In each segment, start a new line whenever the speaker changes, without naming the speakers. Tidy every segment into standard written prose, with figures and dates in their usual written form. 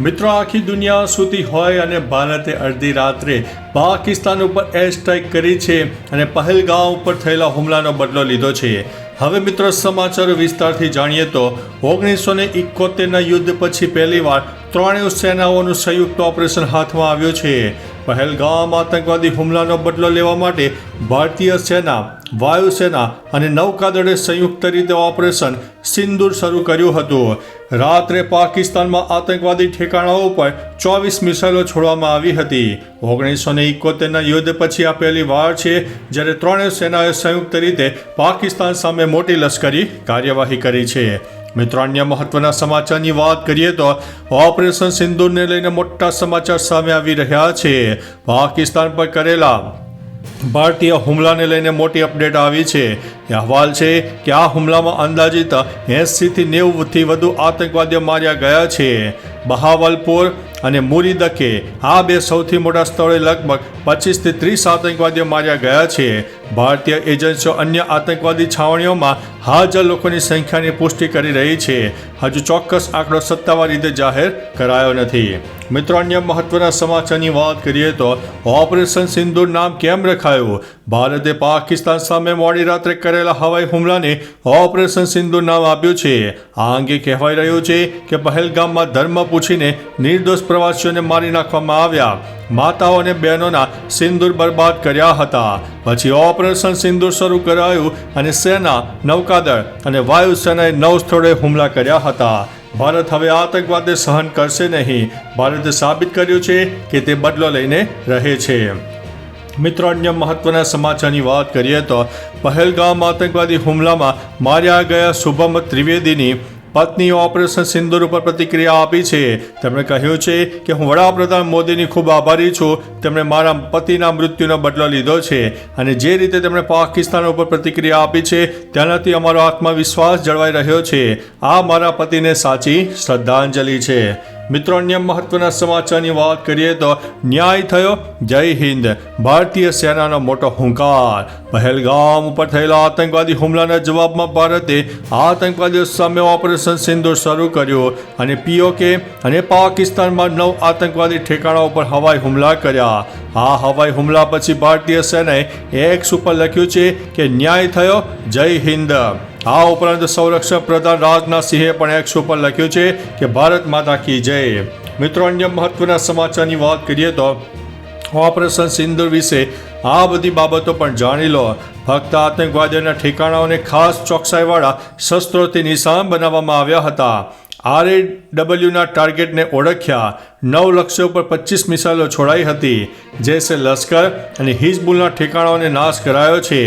મિત્રો આખી દુનિયા સૂતી હોય અને ભારતે અડધી રાત્રે પાકિસ્તાન ઉપર એર સ્ટ્રાઇક કરી છે અને પહેલગામ ઉપર થયેલા હુમલાનો બદલો લીધો છે. હવે મિત્રો સમાચારો વિસ્તારથી જાણીએ તો 1971ના યુદ્ધ પછી પહેલીવાર ત્રણેય સેનાઓનું સંયુક્ત ઓપરેશન હાથમાં આવ્યું છે. પહેલગામ આતંકવાદી હુમલાનો બદલો લેવા માટે ભારતીય સેના, વાયુસેના અને નૌકાદળે સંયુક્ત રીતે ઓપરેશન સિંદૂર શરૂ કર્યું હતું. રાત્રે પાકિસ્તાનમાં આતંકવાદી ઠેકાણાઓ ઉપર 24 મિસાઇલો છોડવામાં આવી હતી. 1971ના યુદ્ધ પછી આ પહેલી વાર છે જ્યારે ત્રણેય સેનાએ સંયુક્ત રીતે પાકિસ્તાન સામે મોટી લશ્કરી કાર્યવાહી કરી છે. મિત્રો અન્ય મહત્વના સમાચારની વાત કરીએ તો ઓપરેશન સિંદૂરને લઈને મોટા સમાચાર સામે આવી રહ્યા છે. પાકિસ્તાન પર કરેલા ભારતીય હુમલાને લઈને મોટી અપડેટ આવી છે. અહેવાલ છે કે આ હુમલામાં અંદાજિત 80થી 90થી વધુ આતંકવાદીઓ માર્યા ગયા છે. બહાવલપુર અને મુરીદકે આ બે સૌથી મોટા સ્થળે લગભગ 25થી 30 આતંકવાદીઓ માર્યા ગયા છે. ભારતીય એજન્સીઓ અન્ય આતંકવાદી છાવણીઓમાં હાજર લોકોની સંખ્યાની પુષ્ટિ કરી રહી છે. હજુ ચોક્કસ આંકડો સત્તાવાર રીતે જાહેર કરાયો નથી. મિત્રો અન્ય મહત્વના સમાચારની વાત કરીએ તો ઓપરેશન સિંદૂર નામ કેમ રખાયું? ભારતે પાકિસ્તાન સામે મોડી રાત્રે કરેલા હવાઈ હુમલાને ઓપરેશન સિંદૂર નામ આપ્યું છે. આ અંગે કહેવાઈ રહ્યું છે કે પહેલગામમાં ધર્મ પૂછીને નિર્દોષ પ્રવાસીઓને મારી નાખવામાં આવ્યા. માતાઓ અને બહેનોના સિંદૂર બરબાદ કર્યા હતા. પછી ઓપરેશન સિંદૂર શરૂ કરાયું અને સેના, નૌકાદળ અને વાયુસેનાએ 9 સ્થળોએ હુમલા કર્યા હતા. ભારત હવે આતંકવાદને સહન કરશે નહીં. ભારતે સાબિત કર્યું છે કે તે બદલો લઈને રહે છે. મિત્રો અન્ય મહત્વના સમાચારની વાત કરીએ તો પહેલગામ આતંકવાદી હુમલામાં માર્યા ગયા શુભમ ત્રિવેદીની પત્નીએ ઓપરેશન સિંદૂર ઉપર પ્રતિક્રિયા આપી છે. તેમણે કહ્યું છે કે હું વડાપ્રધાન મોદીની ખૂબ આભારી છું. તેમણે મારા પતિના મૃત્યુનો બદલો લીધો છે અને જે રીતે તેમણે પાકિસ્તાન ઉપર પ્રતિક્રિયા આપી છે તેનાથી અમારો આત્મવિશ્વાસ જળવાઈ રહ્યો છે. આ મારા પતિને સાચી શ્રદ્ધાંજલિ છે. મિત્રો અન્ય મહત્વના સમાચારની વાત કરીએ તો ન્યાય થયો, જય હિન્દ. ભારતીય સેનાનો મોટો હુંકાર. પહેલગામ ઉપર થયેલા આતંકવાદી હુમલાના જવાબમાં ભારતે આતંકવાદીઓ સામે ઓપરેશન સિંદૂર શરૂ કર્યું અને POK અને પાકિસ્તાનમાં 9 આતંકવાદી ઠેકાણા ઉપર હવાઈ હુમલા કર્યા. આ હવાઈ હુમલા પછી ભારતીય સેનાએ એક્સ ઉપર લખ્યું છે કે ન્યાય થયો, જય હિન્દ. આ ઉપરાંત સંરક્ષણ પ્રધાન રાજનાથ સિંહે પણ એક્સ ઉપર લખ્યું છે કે ભારત માતા કી જય. મિત્રો અન્ય મહત્વના સમાચારની વાત કરીએ તો ઓપરેશન સિંદૂર વિશે આ બધી બાબતો પણ જાણી લો. ફક્ત આતંકવાદીઓના ઠેકાણાઓને ખાસ ચોકસાઈવાળા શસ્ત્રોથી નિશાન બનાવવામાં આવ્યા હતા. RAWના ટાર્ગેટને ઓળખ્યા. 9 લક્ષ્યો પર 25 મિસાઇલો છોડાઈ હતી. જૈશે લશ્કર અને હિઝબુલના ઠેકાણાઓને નાશ કરાયો છે.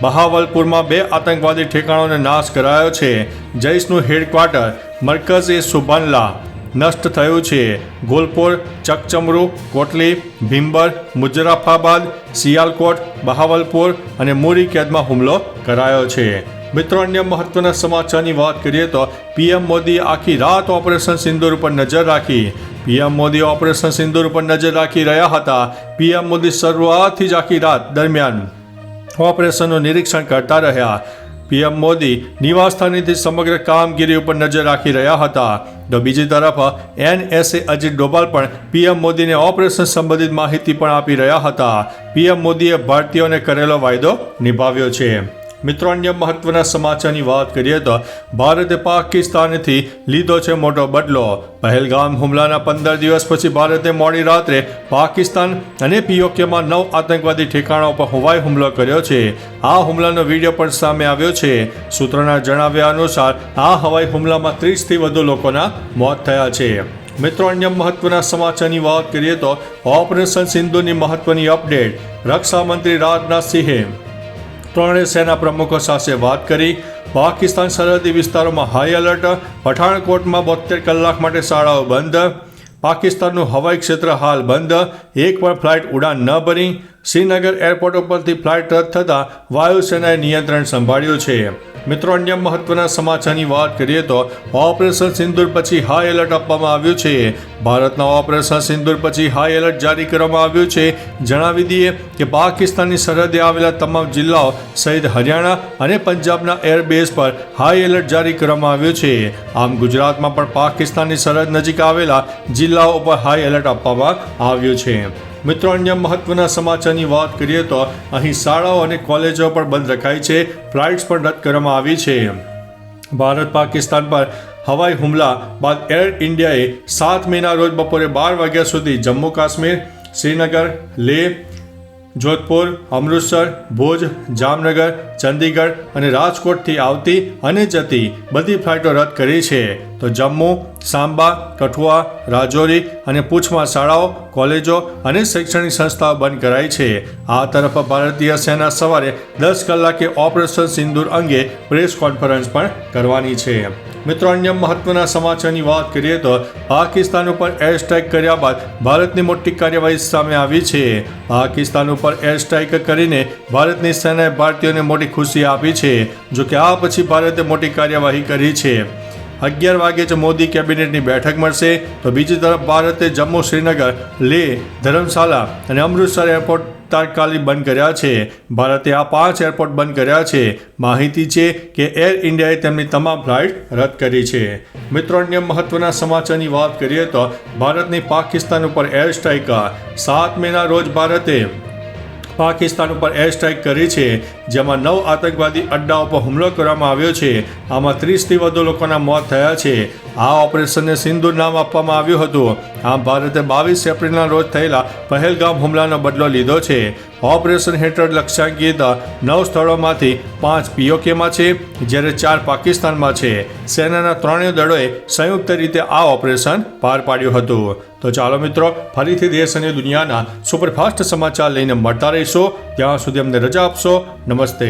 બહાવલપુરમાં 2 આતંકવાદી ઠેકાણાઓને નાશ કરાયો છે. જૈશનું હેડક્વાર્ટર મરકઝ એ સુબાનલા નષ્ટ થયું છે. ગોલપોર, ચકચમરુ, કોટલી, ભીંબર, મુજરાફાબાદ, સિયાલકોટ, બહાવલપુર અને મુરી કેદમાં હુમલો કરાયો છે. મિત્રો અન્ય મહત્વના સમાચારની વાત કરીએ તો PM મોદીએ આખી રાત ઓપરેશન સિંદૂર ઉપર નજર રાખી. PM મોદી ઓપરેશન સિંદૂર ઉપર નજર રાખી રહ્યા હતા. PM મોદી શરૂઆતથી જ આખી રાત દરમિયાન ઓપરેશનનું નિરીક્ષણ કરતા રહ્યા. PM મોદી નિવાસસ્થાનેથી સમગ્ર કામગીરી ઉપર નજર રાખી રહ્યા હતા. તો બીજી તરફ NSA અજીત ડોભાલ પણ PM મોદીને ઓપરેશન સંબંધિત માહિતી પણ આપી રહ્યા હતા. PM મોદીએ ભારતીયોને કરેલો વાયદો નિભાવ્યો છે. મિત્રો અન્ય મહત્વના સમાચારની વાત કરીએ તો ભારતે પાકિસ્તાનથી લીધો છે મોટો બદલો. પહેલગામ હુમલાના 15 દિવસ પછી ભારતે મોડી રાત્રે પાકિસ્તાન અને POKમાં 9 આતંકવાદી ઠેકાણાઓ પર હવાઈ હુમલો કર્યો છે. આ હુમલાનો વિડીયો પણ સામે આવ્યો છે. સૂત્રોના જણાવ્યા અનુસાર આ હવાઈ હુમલામાં 30થી વધુ લોકોના મોત થયા છે. મિત્રો અન્ય મહત્વના સમાચારની વાત કરીએ તો ઓપરેશન સિંદૂરની મહત્વની અપડેટ. રક્ષા મંત્રી રાજનાથ સિંહે ત્રણેય સેના પ્રમુખો સાથે વાત કરી. પાકિસ્તાન સરહદી વિસ્તારોમાં હાઈ એલર્ટ. પઠાણકોટમાં 72 કલાક માટે શાળાઓ બંધ. પાકિસ્તાનનું હવાઈ ક્ષેત્ર હાલ બંધ. એક પણ ફ્લાઇટ ઉડાન ન ભરી. શ્રીનગર એરપોર્ટ ઉપરથી ફ્લાઇટ રદ થતાં વાયુસેનાએ નિયંત્રણ સંભાળ્યું છે. મિત્રો, અન્ય મહત્વના સમાચારની વાત કરીએ તો ઓપરેશન સિંદૂર પછી હાઈ એલર્ટ આપવામાં આવ્યું છે. ભારતના ઓપરેશન સિંદૂર પછી હાઈ એલર્ટ જારી કરવામાં આવ્યું છે. જણાવી દઈએ કે પાકિસ્તાનની સરહદે આવેલા તમામ જિલ્લાઓ સહિત હરિયાણા અને પંજાબના એરબેઝ પર હાઈ એલર્ટ જારી કરવામાં આવ્યું છે. આમ ગુજરાતમાં પણ પાકિસ્તાનની સરહદ નજીક આવેલા જિલ્લાઓ પર હાઈ એલર્ટ આપવામાં આવ્યું છે. મિત્રો, અન્ય મહત્વના સમાચારની વાત કરીએ તો અહીં શાળાઓ અને કોલેજો પણ બંધ રખાઈ છે. ફ્લાઇટ્સ પણ રદ કરવામાં આવી છે. ભારત પાકિસ્તાન પર હવાઈ હુમલા બાદ એર ઇન્ડિયાએ 7 મેના રોજ બપોરે 12 વાગ્યા સુધી જમ્મુ કાશ્મીર, શ્રીનગર, લેહ, જોધપુર, અમૃતસર, ભુજ, જામનગર, ચંદીગઢ અને રાજકોટથી આવતી અને જતી બધી ફ્લાઇટો રદ કરી છે. તો જમ્મુ, સાંબા, કઠુઆ, રાજૌરી અને પૂંછમાં શાળાઓ, કોલેજો અને શૈક્ષણિક સંસ્થાઓ બંધ કરાઈ છે. આ તરફ ભારતીય સેના સવારે 10 કલાકે ઓપરેશન સિંદૂર અંગે પ્રેસ કોન્ફરન્સ પણ કરવાની છે. મિત્રો, અન્ય મહત્વના સમાચારની વાત કરીએ તો પાકિસ્તાન ઉપર એર સ્ટ્રાઇક કર્યા બાદ ભારતની મોટી કાર્યવાહી સામે આવી છે. પાકિસ્તાન ઉપર એર સ્ટ્રાઇક કરીને ભારતની સેનાએ ભારતીયોને મોટી ખુશી આપી છે. જો કે આ પછી ભારતે મોટી કાર્યવાહી કરી છે. 11 વાગે જ મોદી કેબિનેટની બેઠક મળશે. તો બીજી તરફ ભારતે જમ્મુ, શ્રીનગર, લેહ, ધર્મશાલા અને અમૃતસર એરપોર્ટ તાત્કાલિક બંધ કર્યા છે. ભારતે આ 5 એરપોર્ટ બંધ કર્યા છે. માહિતી છે કે એર ઇન્ડિયાએ તેમની તમામ ફ્લાઇટ રદ કરી છે. મિત્રો, અન્ય મહત્વના સમાચારની વાત કરીએ તો ભારતની પાકિસ્તાન ઉપર એર સ્ટ્રાઇક 7 મેના રોજ ભારતે પાકિસ્તાન ઉપર એર સ્ટ્રાઇક કરી છે. જેમાં 9 આતંકવાદી અડ્ડાઓ પર હુમલો કરવામાં આવ્યો છે. આમાં 30થી વધુ લોકોના મોત થયા છે. આ ઓપરેશનને સિંદૂર નામ આપવામાં આવ્યું હતું. આમ ભારતે 22 એપ્રિલના રોજ થયેલા પહેલગામ હુમલાનો બદલો લીધો છે. ઓપરેશન હેઠળ લક્ષ્યાંકિત 9 સ્થળોમાંથી 5 POKમાં છે, જ્યારે 4 પાકિસ્તાનમાં છે. સેનાના 3 દળોએ સંયુક્ત રીતે આ ઓપરેશન પાર પાડ્યું હતું. તો ચાલો મિત્રો, ફરીથી દેશ અને દુનિયાના સુપરફાસ્ટ સમાચાર લઈને મળતા રહીશો. ત્યાં સુધી અમને રજા આપશો. નમસ્તે.